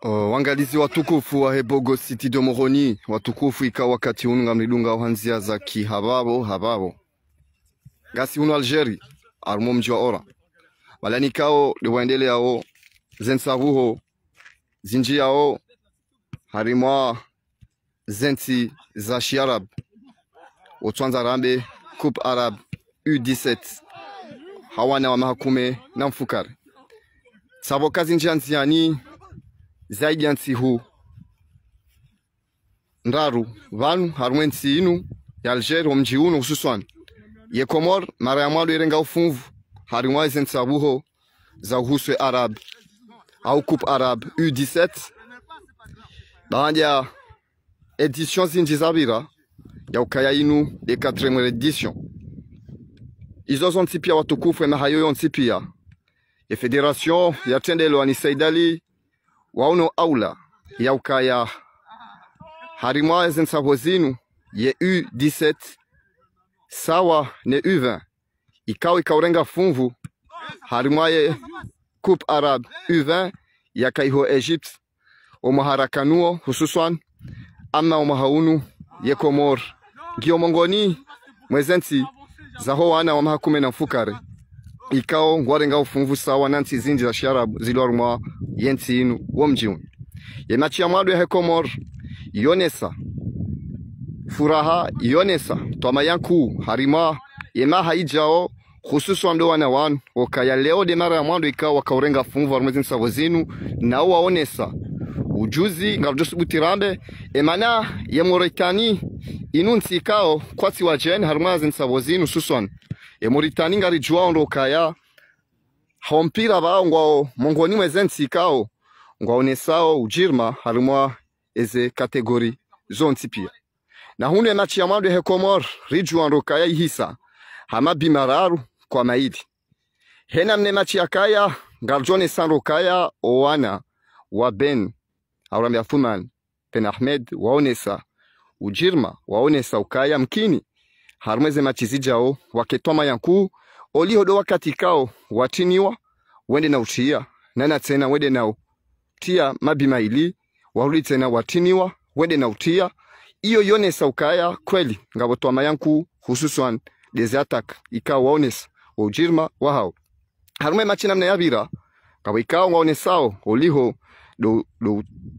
Wangalizi watukufu wa Hebogo City de Moroni, watukufu ikawa wakati ununga mlidunga uhanzia za hababo gasi unu Algeri armo mji wa ora walani kao liwaendele yao zensaruho zinji yao harimwa zenti za shiarab otwanza rambe Coupe Arab U17 hawana wa mahakume na mfukari sabo kazi njianziani zaidi ya nsihu ndaru vanu harwensi inu ya Algeria mji uno hususan ye Komor mara ya mwado irenga ufunvu harimwa zensabuho za uhuswe Arab au Coupe Arab U17 baada edition zinjizabira ya ukaya inu de 4e edition izo zonti pia watukufu na hayo yonti pia ya federation ya tendelo ani Saidali wauno aula ya ukaya harimwa zensabozinu ye U17 sawa ne U20 ikaurenga funvu harimwa ye Coupe Arab U20 ya kaiho Egypt omaharakanuo hususan ama omahaunu ye Komor ngio mongoni mwezenti zaho wana wa mahakume na mfukare ikao ngwarenga ufunvu sawa nanti zinji za sharabu zilorumwa yenti inu womjiun ye machi ya mwadu ya Komor yonesa furaha yonesa toma yanku harima yema haijao hususu ando wana wan wakaya leo de mara ya mwadu ikao wakaurenga funvu warumwezi nsavozinu na waonesa ujuzi ngarjosu butirambe emana ye Mauritani inunsi ikao kwati wajen harmazi nsavozinu susuan ye Mauritani ngari juwa ndo kaya hampira bao ngwao mongoni mwezensi ikao ngwaonesao ujirma harumwa eze kategori zonti pia na hune machi ya mwadu ya Komor rijuwa ndo kaya ihisa hama bimararu kwa maidi hena mne machi ya kaya ngarjone sanro kaya owana wa Ben Auramia Fuman Ben Ahmed waonesa ujirma waonesa ukaya mkini harumeze machizijao waketoma yanku olihodo wakati kao watiniwa wende na utia nana tena wende na utia mabima ili warudi tena watiniwa wende na utia iyo yonesa ukaya kweli ngabotoma yanku hususan dezatak ikao waonesa ujirma wahao harume machina mna yabira ngabo ikao waonesao oliho do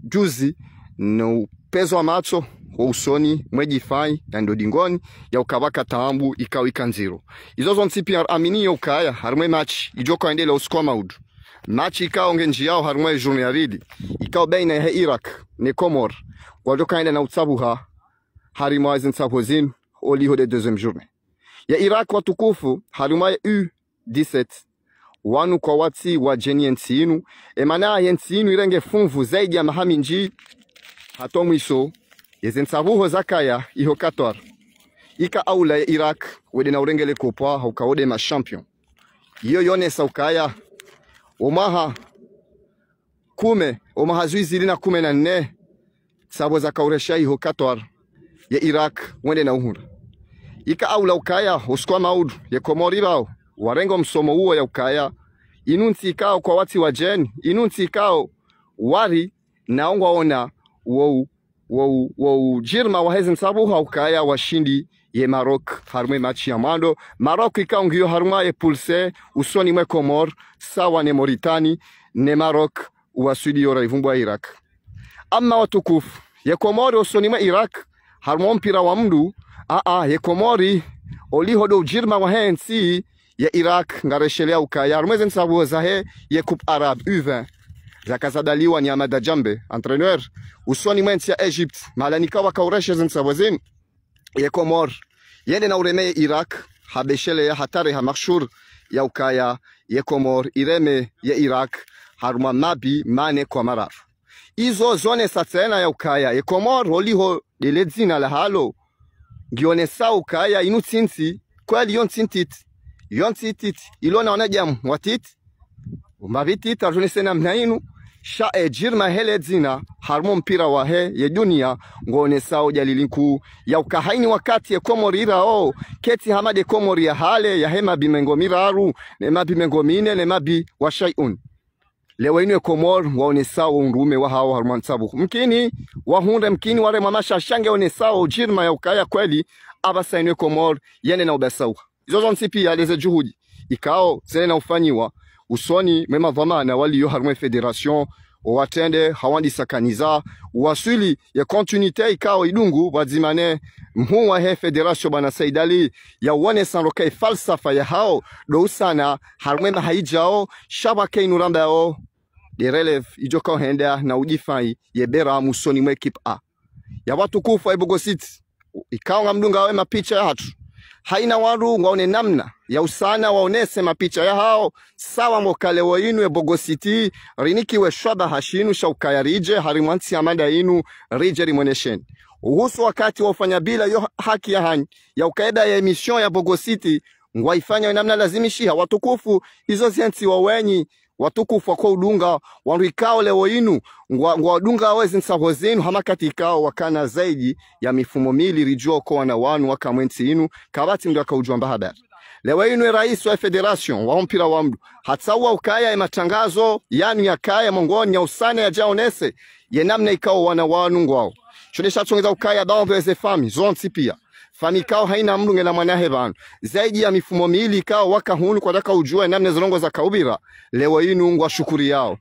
juzi no pezo wa macho wa usoni mwejifai na ndo dingoni ya ukabaka taambu ikaw ikanziro izo zonti pia amini yo kaya harumwe match ijoko endele uskoma udu match ikaw ngenji yao harumwe journée yaridi ikaw baina ya Iraq ne Komor wajoka ende na utsabuha harimwa zintsabozin oliho de deuxième journée ya Iraq watukufu harumwe U17 wanu kwa wati wa jeni yentinu emana yentinu irenge funvu zaidi ya mahaminji hato mwiso yezensabuho zakaya iho 14 ika aula ya Iraq wede na urengele kopa hukawode ma champion iyo yonesa ukaya omaha zuizili na 14 sabo zakauresha iho 14 ya Iraq wende na uhura ika aula ukaya uskwa maudu ya Komori bao warengo msomo huo ya ukaya inunti ikao kwa wati wa jeni inunti ikao wari naongwa ona jirma wa hezen sabuha ukaya washindi ye Maroc harumwe machi ya mando Maroc ikao ngio harumwa ye pulse usoni mwe Komor sawa ne Mauritani ne Maroc uwasudi yora ivumbwa Iraq ama watukufu ye Komori usoni mwe Iraq harumwa mpira wa mdu ye Komori oliho do ujirma wa hensi ya Iraq ngareshelea ukaya rumeze nsabu zahe ye Coupe Arab U20 zakazadaliwa ni Amada Jambe entraîneur usoni mwensi ya Egypt malanika wakaureshe nsabu zin ye Komor yende na ureme Iraq habeshele ya hatari ha makshur ya ukaya ye Komor ireme ya Iraq haruma mabi mane kwa marar izo zone satsena ya ukaya ye Komor oliho deledzina la halo ngionesa ukaya inu tsinti kweli yon tintit ilona wanajam watit umavitit arjunise namna inu sha ejirma hele dzina harmo mpira wa he ye dunia ngonesa ujalilinku ya ukahaini wakati ya Komorira o keti hamade Komori ya hale ya hema bimengomiraru ne mabi mengomine ne mabi wa shay'un lewe inu Komor waonesa unrume wa hao harmansabu mkini wahunde mkini wale mamasha shange onesa ujirma ya ukaya kweli abasa inu Komor yene na ubasau izo zonsi pia leze juhudi ikao zene na ufanyiwa usoni mema dhamana waliyo harumwe federation watende hawandi sakaniza wasuli ya continuité ikao idungu wadzimane mhuwa he federation bana Saidali ya wane sanroke falsafa ya hao do usana harumwe mahaijao shabake inuramba yao de relève ijoka henda na ujifai yebera musoni mwe equipe A ya watu kufa ibogositi ikao ngamdunga we mapicha ya hatu haina waru waone namna ya usana waonese mapicha ya hao sawa mokale wa inu ebogositi riniki we shwaba hashinu shaukaya rije harimwansi amanda inu rije rimoneshen uhusu wakati wafanya bila yo haki ya hani ya ukaeda ya emission ya bogositi ngwaifanya namna lazimishia watukufu izo ziensi wawenyi watukufu kwa udunga wanrikao leo inu ngwa udunga wezi nsaho zinu hamakatikao wakana zaidi ya mifumo mili rijua kwa na wanu wakamwensi inu kabati mdu wakaujua habari leo inu rais wa federation wa mpira wa mdu hatsawa ukaya ya matangazo yani ya kaya mongoni ya usane ya jaonese ye namna ikao wana wanu ngwao chodesha chongeza ukaya baadhi ya fami zonsi pia fami kao haina mdu ngela mwanahe banu zaidi ya mifumo mili kao waka hunu kwa daka ujua namna zilongo za kaubira leo inu ngwa shukuri yao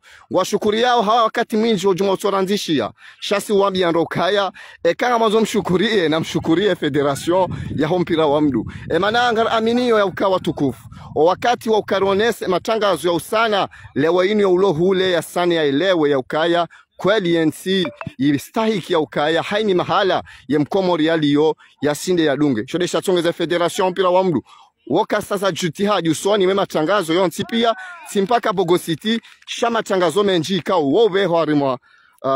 hawa wakati mwinji ujuma utoranzishia shasi wambi ya nrokaya kanga mazo mshukurie na mshukurie federation ya mpira wa mdu mananga aminio ya ukawa tukufu o wakati wa ukaronese matangazo ya usana leo inu ya ulohule ya sane ya elewe ya ukaya kweli yensi yistahiki ya ukaya haini mahala ya Mkomori yaliyo ya sinde ya dunge shodesha tongeza federation mpira wa mdu woka sasa jutihaji usoni mema tangazo yonsi pia simpaka bogositi shama tangazo menji ikao wowe harimwa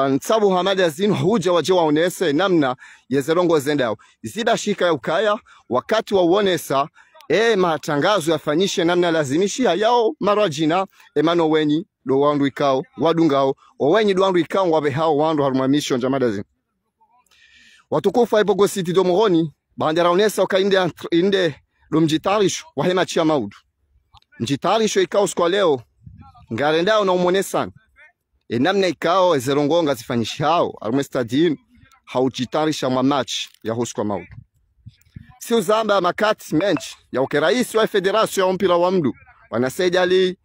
nsabu hamada zinu huja waje waonese namna yezerongo zendao zida shika ya ukaya wakati wa uonesa matangazo yafanyishe namna lazimishia yao marajina emano wenyi do wandu ikao wadungao owenyi do wandu ikao wabe hao wandu haruma mission jamadazi watukufa ibogositi do muhoni bandera onesa okainde inde do mjitarisho wahema chia maudu mjitarisho ikao kwa leo ngarendao na umonesa namna ikao ezerongonga zifanyishi hao haruma stadium haujitarisha ma match ya huskwa maudu si uzamba makati menchi ya ukeraisi wa federation ya mpira wa mdu wanasaidali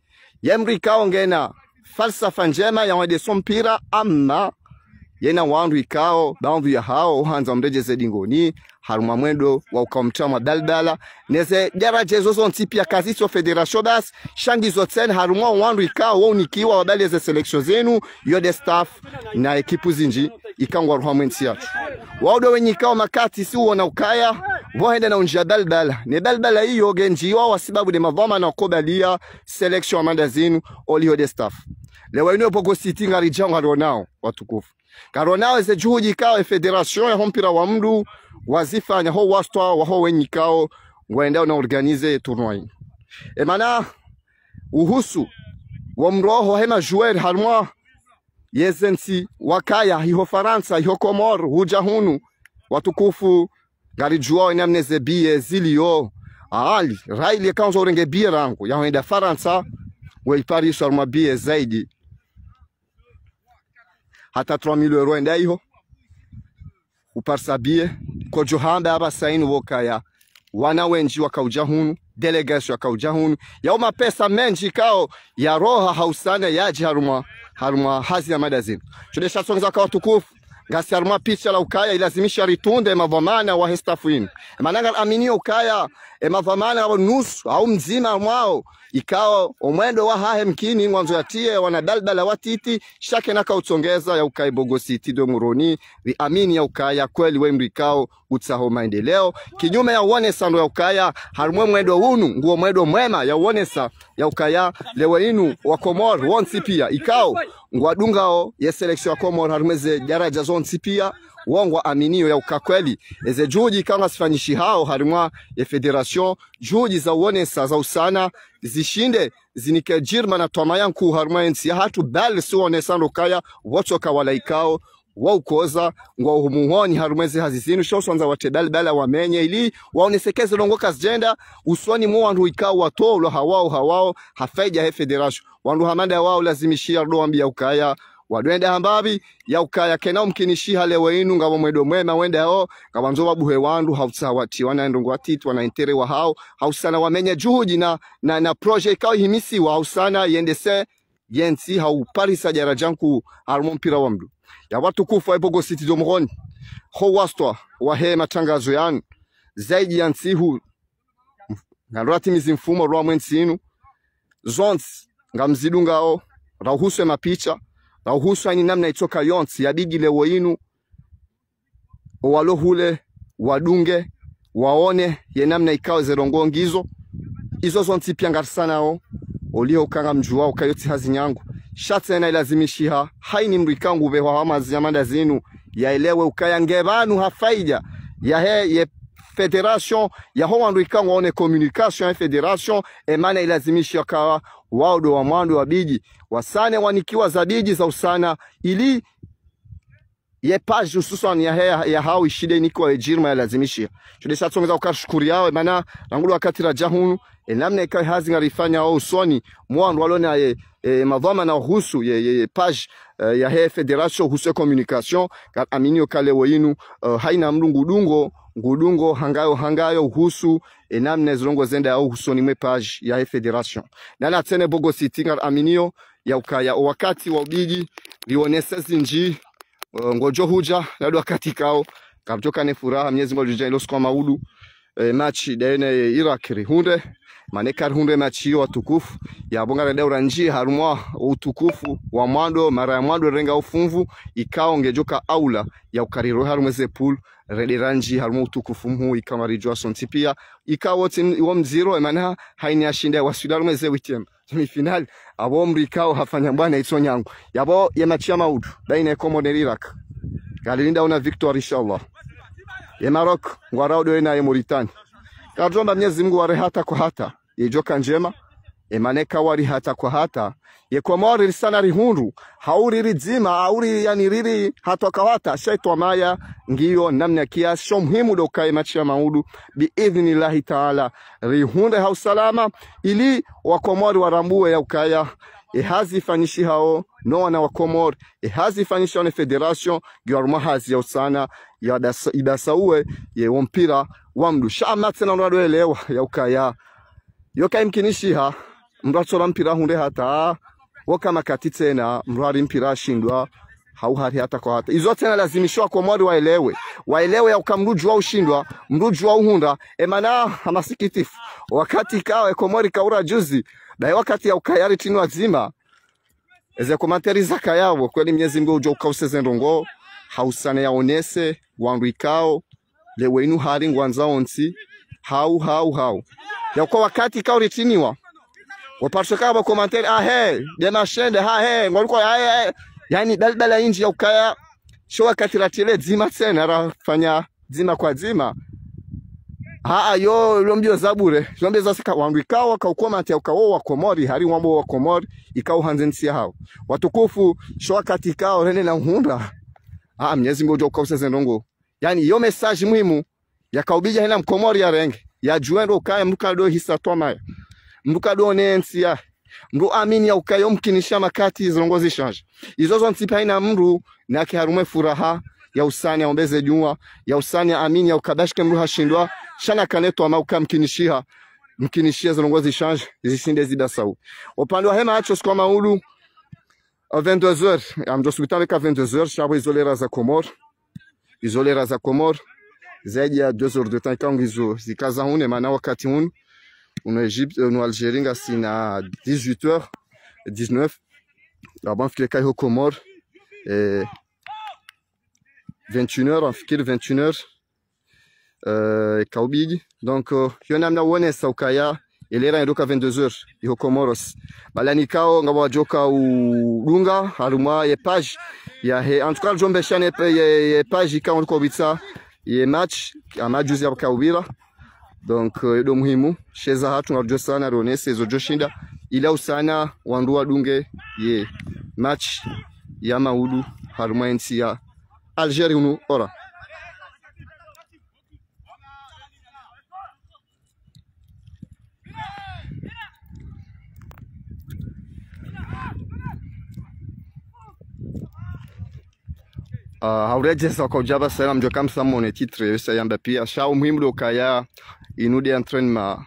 yemri kaongena falsafa njema ya wadeso mpira ama yena wandu ikao baadhi ya hao hanza mreje zedingoni haruma mwendo wa ukamtama daldala neze daraja zozo ntipia kazi wa federation bas shangi zoten haruma wandu ikao wonikiwa wabali za selection zenu yode staff na ekipu zinji ikangwa ruha mwensi yatu waudo wenye ikao makati si uona ukaya vohenda na unjia daldala ne daldala hiyo genjiwa wa sababu de mavama na kobalia selection amanda zinu oli yode staff lewa ino bogositi ngari janga ronao watukufu karonao ze juhudi ikao federation ya mpira wa mdu wazifanya ho wastwa wa ho wenye ikao waendao na organize tournoi mana uhusu wa mroho hema joueur harmoa yezensi wakaya hiho Faransa hiho Komor huja hunu watukufu ngari juao inamneze bie zilio ali raili kanzo urenge bie rangu ya huenda Faransa wa Paris harma bie zaidi hata 3000 euro enda hiyo uparsabie ko johamba abasaini wokaya wana wenji wakauja hunu delegation wakauja hunu ya uma pesa menji kao ya roha hausana yaji haruma hazi ya madazini chodesha sonza kwa tukufu ngasi harumwa picha la ukaya ilazimisha ritunde mavamana wa hestafuin mananga aminio ukaya mavamana wa nusu au mzima mwao ikao omwendo wa hahe mkini mwanzo yatie wanadalbala watiti shake naka utongeza ya ukaya Bogositi do Muroni vi amini ya ukaya kweli we mrikao utsaho maendeleo kinyume ya uonesa ndo ya ukaya harumwe mwendo unu nguo mwendo mwema ya uonesa ya ukaya lewe inu wa Komor wonsi pia ikao ngwadungao ya selection ya Komor harumeze daraja zonsi pia wongwa aminio ya ukakweli eze juhudi kama sifanyishi hao harimwa ya federation juhudi za uonesa za usana zishinde zinike jirma na twamayanku harimwa ensi ya hatu bali si uonesa ndokaya wotoka walaikao waukoza ngwa uhumuhoni harumweze hazizinu shoswanza watebali bala wamenye ili waonesekeze longoka zjenda uswani mwandu ikao watolo hawao hafeja he federation wandu hamanda wao lazimishia ndo ambia ukaya wadwenda hambabi ya ukaya kenao mkinishia lewe inu ngabo mwedo mwema wenda hao ngabanzo wabuhe wandu hausawati wanaendongo watitu wanaintere wa hao hausana wamenye juhudi na project kao himisi wa hausana yendese yensi hauparisa jarajanku harmompira wa mdu ya watu kufa wa Bogositi do Muroni ho wastwa wa he matangazo yanu zaidi ya nsihu ngandorati mizimfumo rwa mwensinu zonsi ngamzidungao rauhuswe mapicha rauhuswe ni namna itoka yonsi ya bigi lewo inu walohule wadunge waone ye namna ikao zerongongizo izo zonsi pia ngarsanao olio ukanga mjuwa ukayoti hazi nyangu shatse na ilazimishia haini mrikangu ubewa hamazi ya manda zinu ya elewe ukaya ngebanu hafaida ya he ye federation ya ho wandu ikangu waone communication ya federation emana ilazimishia kawa waudo wa mwandu wa bigi wasane wanikiwa za bigi za usana ili ye page hususan ya hao ishide niko ejirma ya lazimishia chude satsongeza ukashukuri yao emana rangulu wakati rajahunu namna ikawa hazi ngarifanya au usoni mwandu walona madhama na husu ye page ya he federation husu communication aminio kale wenu haina ngudungo hangayo husu namna zrongo zenda au husoni mwe page ya he federation nana tene Bogositi ngar aminio ya ukaya wakati wa ubigi lionesa zinji ngojo huja nado wakati kao kamtoka ne furaha Mwenyezi Mungu jijalo kwa maudu match dene Iraq hunde manekar hunde machi watukufu ya bonga daura nji harumwa utukufu wa mwando mara ya mwando renga ufumvu ikao ngejoka aula ya ukariro harumeze pool rederanji harumwa utukufu mhu ikamarijwa sontipia ikao wote wa mziro emana haini ashinda wasudalumeze witem semifinal abo mrikao hafanya bwana ito nyangu yabo ya machi ya maudu baina ya Komor na Iraq galinda una victory inshallah ya Maroc ngwaraudo na ya Mauritania kadromba Mwenyezi Mungu ware hata kwa hata yejoka njema emaneka wari hata kwa hata ye Komor sana rihundu hauri rizima hauri yani riri hata kwa hata shaitwa maya ngiyo namna kiasi sho muhimu doka machi ya maudu biidhnillahi taala rihunde hausalama ili wa Komor warambue ya ukaya hazi fanyishi hao no wana wa Komor hazi fanyishi wana federation giwaruma hazi ya usana ya idasaue ye mpira wa mdu shama tena ndo elewa ya ukaya yoka imkinishiha mratsora mpira hunde hata woka makati tena mrari mpira shindwa hauhari hata kwa hata izo tena lazimishwa Komor waelewe ya ukamruju wa ushindwa mruju wa uhunda emana hamasikitifu wakati kawe Komor kaura juzi na wakati ya ukayari tinu azima eze komantari zaka yao kweli Mwenyezi Mungu ujo ukauseze ndongo hausane ya onese wandu ikao lewe inu hari ngwanza onsi hau ya kwa wakati kao ritiniwa waparshoka ba komantari dema shende ngoliko yani dalbala inji ya ukaya sho wakati ratile zima tena rafanya zima kwa zima yo lombio zabure lombio zasika wandu ikawa ka ukomati ya ukawo wa Komori hari wambo wa Komori ikao hanzensi hao watukufu sho wakati kao rene na hunda Mwenyezi Mungu ujo kauseze ndongo yani yo message muhimu ya kaubija hena Mkomori ya renge ya juendo ukaya mkado hisa twamaya mkado nensi ya mru amini ya ukayo mkinisha makati zilongozi change izozo ntipa ina mru na kiharume furaha ya usani ya ombeze jua ya usani ya amini ya ukabashke mru hashindwa shana kaneto ama ukamkinishia zilongozi change zisinde zidasau upande wa hema hacho kwa maulu À 22h, am hospitali ca 22h și apoi izolera za Comor. Zaidi ya 2 heures de temps quand hizo zikaza hune maana wakati hunu uno Egypte uno Algerie ngasi na 18h 19 avant fikiri kai ho Comor 21h afikiri 21h kaubigi donc yo namna wone saukaya elera ndoka 22h iho Comoros balani kao ngaba joka udunga haruma ye page ya he en tout cas jombe chane ye page ka on kobitsa ye match ama juzi ya kaubira donc ndo muhimu sheza hatu ngarjo sana ronese zo joshinda ila usana wandu dunge ye match ya maudu haruma nsi ya Algeria unu ora haurejesa kwa ujaba sana mjokam samone titre yesa yamba pia sha umuhimu do kaya inude entraînement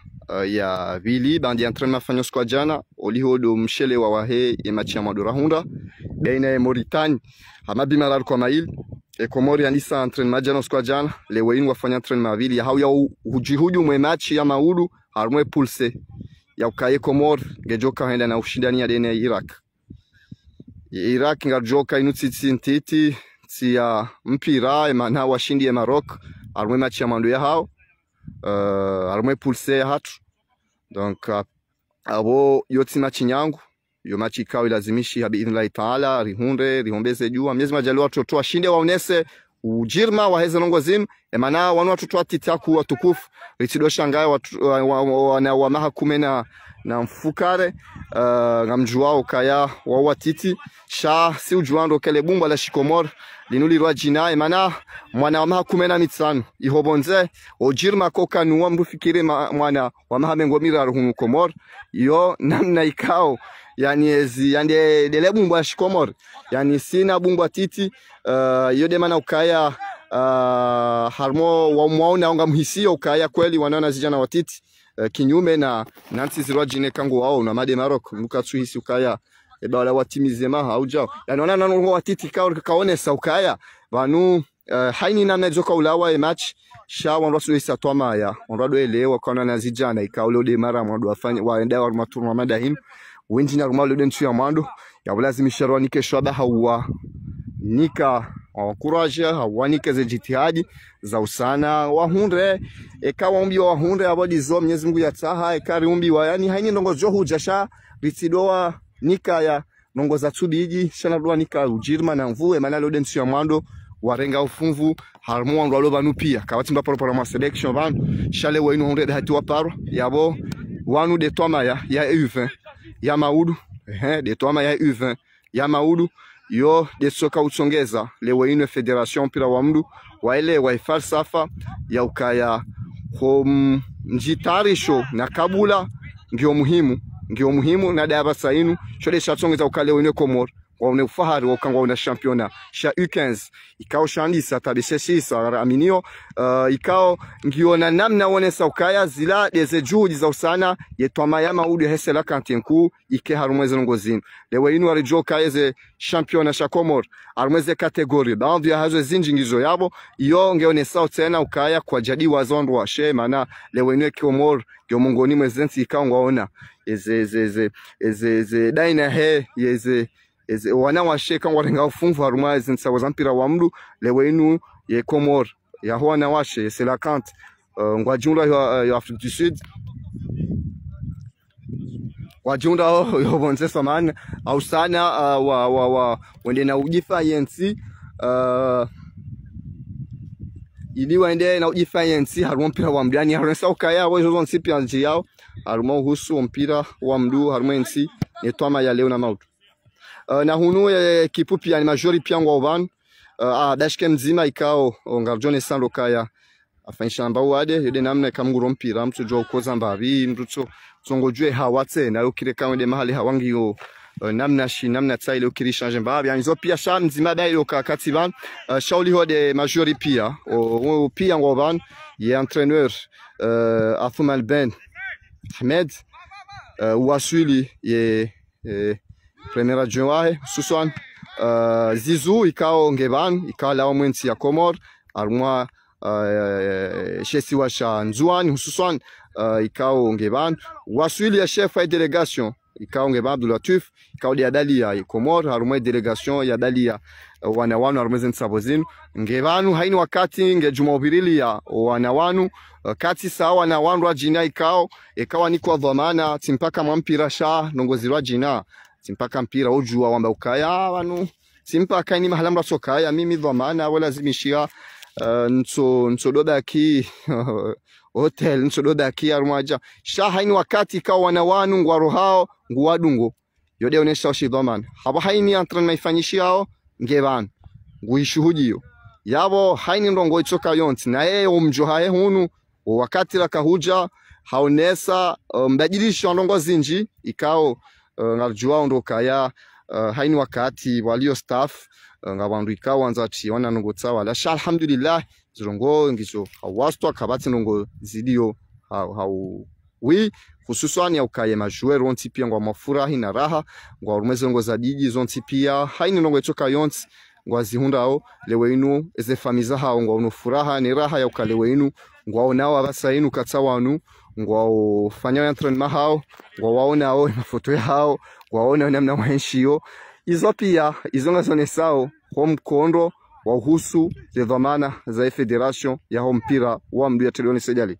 ya vili bandi entraînement fanyo kwa jana oliho do mshele wa wahe e match ya madura hunda baina ya Mauritania hamabi malar kwa mail e Komori andisa entraînement jana kwa jana le weinu wafanya entraînement vili ya hauya hujihuju mwe match ya maudu harumwe pulse ya ukaye Komori gejoka henda na ushindani ya dene Iraq ngajoka inutsitsi ntiti ya mpira emana washindi ya Maroc armwe match ya mando ya hao armwe pulse ya hatu donc abo yoti match nyangu yo match ikao ilazimishi habi idhnillahi taala rihombeze jua miezi majaliwa watoto washinde waonese ujirma waheze nongozim emana wanu watoto watitaku watukufu ritido shangaye wana wamaha kumena na mfukare ngamjuao kaya wawatiti sha si ujuando kele bumba la shikomor linuli rwa jina emana mwana wa maha kumena mitsanu ihobonze ojirma koka nuwa mbufikire mwana wa maha mengomira ruhunu Komor yo namna ikao yani ezi yande dele bumba la shikomor yani sina bumba titi yo demana ukaya harmo wa mwaona onga mhisio ukaya kweli wanana zijana watiti kinyume na nansi zirwa jine kangu wao na made Maroc mukatsuhisi ukaya ebala watimizema haujao yani wana nanongo watiti kaone saukaya vanu haini na mezoka ulawa match sha wanwa suisa toma ya wanwa elewa kana na zijana ikaule de mara mwandu wafanye waenda wa maturu madahim wenji na rumalo de ntu ya mwando ya lazima nike shwaba hawa nika courage hawanike ze jitihadi za usana wahunde ekawa umbi wahunde abodizo Mwenyezi Mungu yataha ekari umbi wa yani haini ndongo johu jasha ritidoa nika ya ndongo za tubiji shana doa nika ujirma na mvue manalo densi ya mwando warenga ufunvu harmo ndo aloba nupia kawati mba poro ma selection van shale wenu hunde de hatu waparo yabo wanu de toma ya U20 ya maudu de toma ya U20 ya maudu yo de soka utsongeza lewe ino federation pira wa mdu waele wa falsafa ya ukaya njitarisho na kabula ngio muhimu na daba sainu chole chatsongeza ukale ino Komor waone ufahari wakangwa una championa sha U15 ikao shandisa tabisheshisa aminio ikao ngiona namna wone saukaya zila deze juhudi za usana yetwama ya maudu hesela kantenku ike harumweze ngozini lewe inu arijoka eze championa sha Komor harumweze kategori baadhi ya hazo zinjingizo yabo iyo ngeone sao tena ukaya kwa jadi wazondo wa she mana lewe inu Komor ngio mungoni mwezensi ikao ngwaona eze daina he yeze wana washeka warenga ufunvu haruma zinsa wazampira wa mdu lewe inu ye Komor ya wana washe c'est la cante ngwa junda ya Afrique du Sud wa junda yo bonse samana au sana wende na ujifa yensi ili wende na ujifa yensi haruma mpira wa mdani harunsa ukaya wezo zonsi pia nji yao haruma uhusu mpira wa mdu haruma yensi netwama ya leo na mautu na hunu ekipu pia ni majori pia ngwa uban dashke mzima ikao ngarjone sando kaya afanyisha mbao wade yode namna kamnguro mpira mtu jo koza mbavi mtu tsongojwe hawatse na ukire kawe de mahali hawangi yo namna tsaile ukiri change mbavi anizo pia sha mzima dai yo katiban shauli hode majori pia o pia ngwa uban ye entraîneur Athoumal Ben Ahmed wasuli ye premiera joahe hususan Zizou ikao ngeban ikao lao mwensi ya Komor armwa shesi wa sha Nzuani hususan ikao ngeban waswili ya chef ya delegation ikao ngeban Abdul Latif ikao dia dalia ya Komor armwa delegation ya dalia wanawanu armezen sabozin ngebanu haini wakati nge jumapili ya wanawanu kati sawa wanawanu rajina ikao ikawa ni kwa dhamana timpaka mpira sha nongozi rajina timpaka mpira ujua wamba ukaya wanu timpaka ni mahala mrasokaya mimi dhamana wala zimishia nsododa ki hotel nsododa ki armaja sha haini wakati ikawa wanawanu ngwaro hao nguwadungo yode onesha oshidhamana haba haini antran maifanyishia ngeban nguishuhudio yabo haini ndongo itoka yonti na yeye umjohaye hunu wakati la kahuja haonesa mbadilisho ndongo zinji ikao ngarjua ondoka ya haini wakati walio staff ngabandu ikao anzati wana ndongo tsawa la alhamdulillah zirongo ngizo hawastwa kabati ndongo zidio wi hususan ya ukaye majuero onti pia ngwa mafurahi na raha ngwa urumeze ngo zadiji zonti pia haini ndongo itoka yonti ngwa zihundao lewe inu eze famiza hao ngwa unu furaha ni raha ya ukalewe inu ngwa onao abasa inu katawanu ngwa ufanya entraînement hao ngwa waona hao mafoto yao ngwa waona namna mwenshio izo pia izo ngazone sao home kondo wa husu ze dhamana za federation ya home mpira wa mdu ya Telioni Sejali.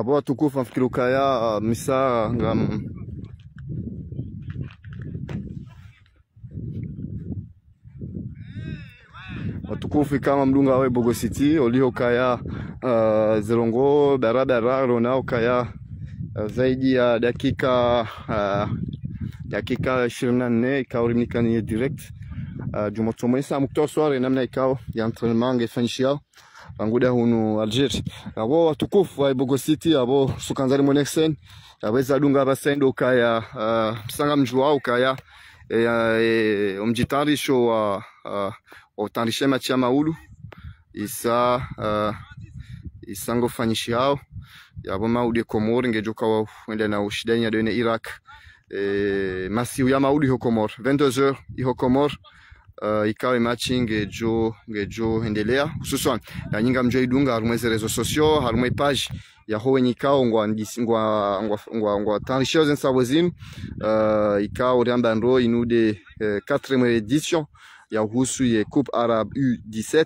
Boa tukufu nafikiri ukaya misa ngam watukufu kama mdunga wa Bogo City olio kaya zirongo barabara rona ukaya zaidi ya dakika 24 ikaurimika ni direct jumatomwe sa mukutosware namna ikao ya entraînement ngefanyishia banguda hunu Algeria abo watukufu wa Bogo City abo sukanzari monexen abeza dunga abasendo kaya msanga mjua ukaya umjitarisho wa utarishe machi ya maulu isango fanyishi hao yabo maudi Komor ngejoka wa wende na ushidani ya doene Iraq masiu ya maudi ho Komor 22h iho Komor ikawe matching ngejo endelea hususan ya nyinga mjo idunga harumeze rezo sosio harume page ya howe nikao ngwa tarisho zen sabozin ikao riamba nro inude 4e edition ya husu ye Coupe Arabe U17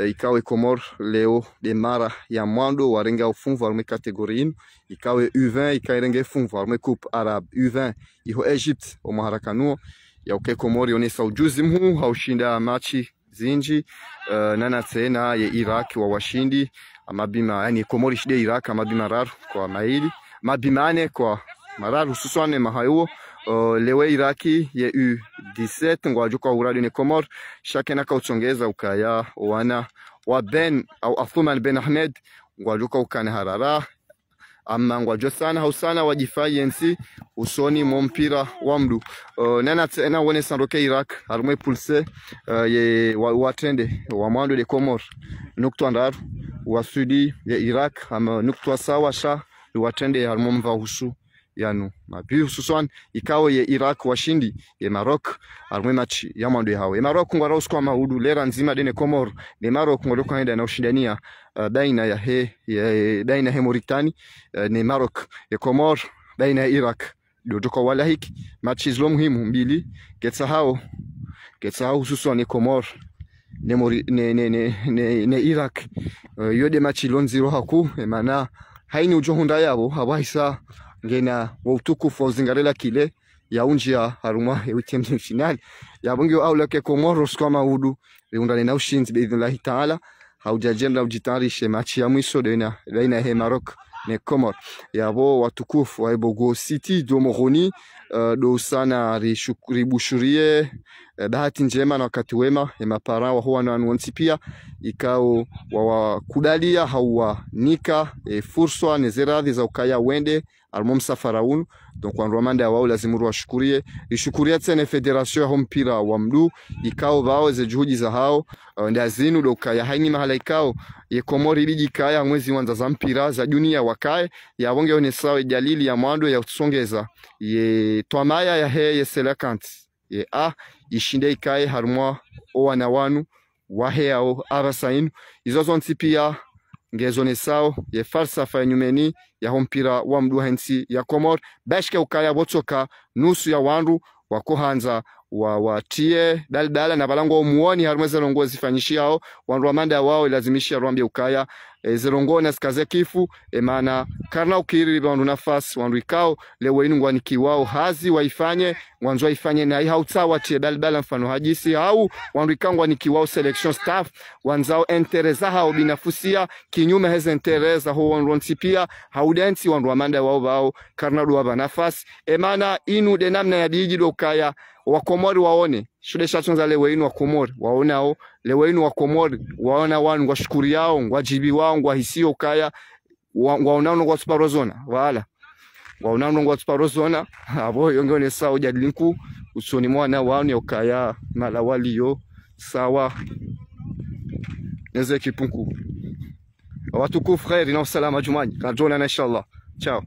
ikawe Komor leo de mara ya mwando warenga ufunvu harume kategori ikawe U20 ikairenge funvu harume Coupe Arabe U20 iho Egypt o maharakanuo ya uke Komori onesa ujuzi mhu haushinda machi zinji nana tena ye Iraq wa washindi mabima yani Komori shide Iraq mabima raru kwa maili mabimane kwa mararu hususan mahayo lewe Iraki ye U17 ngwajuka uradi ni Komor shakena kauchongeza ukaya wana wa Ben au Athman Ben Ahmed ngwajuka ukane harara ama ngwajo sana hausana wajifai yensi usoni mompira wamdu nana tena wone sanroke Iraq harumwe pulse ye watrende wa mwando de Komor nukto andaru wa sudi ya Iraq ama nukto sawa sha watrende harumwe mva husu yanu mapi hususan ikawo ye Iraq washindi ye Maroc harumwe machi ya mwando hao ye Maroc ngwara uskwa maudu lera nzima dene Komor ne Maroc ngwado kaenda na ushindania baina ya baina ya Mauritania ni Maroc ya Komor baina ya Iraq dotoka wala hiki machi zlo muhimu mbili ketsahao hususan ni Komor ne Iraq yode machi lonziro haku maana haini ujohunda yabo habaisa ngena wa utukufu uzingarela kile ya unjia haruma ya wiki final ya bungi au lake Comoros kama udu undane na ushinzi biidhnillah taala haujajenda ujitarishe machi ya mwisho baina ya Maroc ne Komor yabo watukufu wa Bogo City do Moroni do sana ribushurie bahati njema na wakati wema ya mapara wa huwa na wansi pia ikao wa kudalia hawa nika fursa nezeradhi za ukaya wende almom safaraun donc kwa Rwanda wao lazima washukurie ishukuria tena federation ya mpira wa mdu ikao wao ze juhudi za hao ndazinu do kaya haini mahala ikao ye Komori biji kaya mwezi wanza za mpira za dunia wakae ya wonge one sawa jalili ya mwando ya kusongeza ye twamaya ya he ye selakant ye a ishinde ikae harumwa owana wanu wahe ao arasainu izo zonti pia ngezone sao ye falsafa ya nyumeni ya mpira wa mdu hensi ya Komor bashke ukaya botoka nusu ya wandu wakohanza watie daldala na balango muoni harumweze longozi fanyishiao wandu wamanda wao lazimishia rwambia ukaya zerongona sikaze kifu maana karna ukiri wandu nafasi wandu ikao lewe inu ngwani kiwao hazi waifanye wanzu waifanye na hautsa watie daldala mfano hajisi au wandu ikangwa ni kiwao selection staff wanzao entereza hao binafusia kinyume heze entereza ho wandu nsipia haudensi wandu wamanda wao karna duwa nafasi maana inu denamna ya dijido ukaya wa Komori waone shude shatunza lewe inu wa Komori waonao lewe inu wa Komori waona wanu ngwa shukuri yao ngwa jibi wao ngwa hisio kaya waonao ngwa tuparozona wala waonao ngwa tuparozona abo yongone sawa jadlinku usoni mwana waone ukaya mala waliyo sawa neze kipunku watukufu khairi na usalama jumani kadona inshallah ciao.